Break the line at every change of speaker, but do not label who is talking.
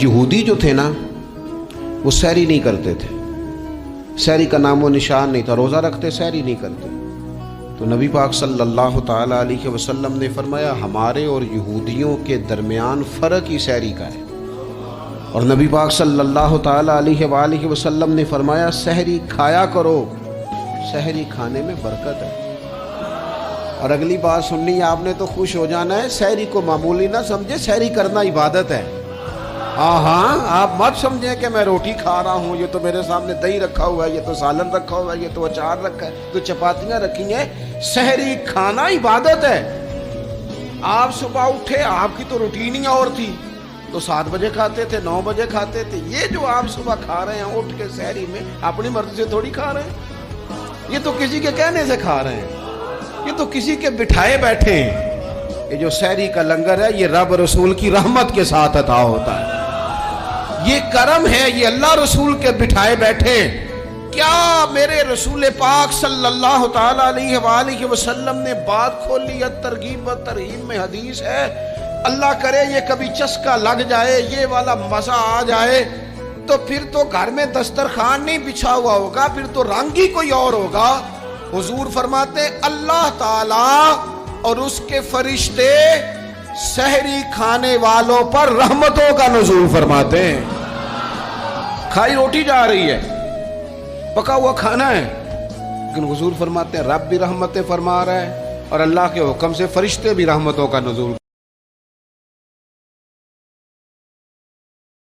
یہودی جو تھے نا وہ سحری نہیں کرتے تھے، سحری کا نام و نشان نہیں تھا، روزہ رکھتے سحری نہیں کرتے۔ تو نبی پاک صلی اللہ تعالیٰ علیہ وسلم نے فرمایا ہمارے اور یہودیوں کے درمیان فرق ہی سحری کا ہے، اور نبی پاک صلی اللہ تعالیٰ علیہ وآلہ وسلم نے فرمایا سحری کھایا کرو، سحری کھانے میں برکت ہے۔ اور اگلی بات سننی ہے آپ نے تو خوش ہو جانا ہے، سحری کو معمولی نہ سمجھے، سحری کرنا عبادت ہے۔ ہاں آپ مت سمجھیں کہ میں روٹی کھا رہا ہوں، یہ تو میرے سامنے دہی رکھا ہوا ہے، یہ تو سالن رکھا ہوا ہے، یہ تو اچار رکھا ہے، تو چپاتیاں رکھی ہیں۔ سحری کھانا عبادت ہے۔ آپ صبح اٹھے، آپ کی تو روٹین ہی اور تھی، تو 7 بجے کھاتے تھے، 9 بجے کھاتے تھے۔ یہ جو آپ صبح کھا رہے ہیں اٹھ کے سحری میں، اپنی مرضی سے تھوڑی کھا رہے ہیں، یہ تو کسی کے کہنے سے کھا رہے ہیں، یہ تو کسی کے بٹھائے بیٹھے ہیں۔ یہ جو سحری کا لنگر ہے یہ رب رسول کی رحمت کے ساتھ عطا ہوتا ہے، یہ کرم ہے، یہ اللہ رسول کے بٹھائے بیٹھے۔ کیا میرے رسول پاک صلی اللہ تعالیٰ علیہ وآلہ وسلم نے بات کھولی ہے، ترغیب و ترہیب میں حدیث ہے، اللہ کرے یہ کبھی چسکا لگ جائے، یہ والا مزہ آ جائے، تو پھر تو گھر میں دسترخوان نہیں بچھا ہوا ہوگا، پھر تو رنگ ہی کوئی اور ہوگا۔ حضور فرماتے اللہ تعالیٰ اور اس کے فرشتے سحری کھانے والوں پر رحمتوں کا نزول فرماتے ہیں۔ کھائی روٹی جا رہی ہے، پکا ہوا کھانا ہے، لیکن حضور فرماتے ہیں رب بھی رحمتیں فرما رہا ہے، اور اللہ کے حکم سے فرشتے بھی رحمتوں کا نزول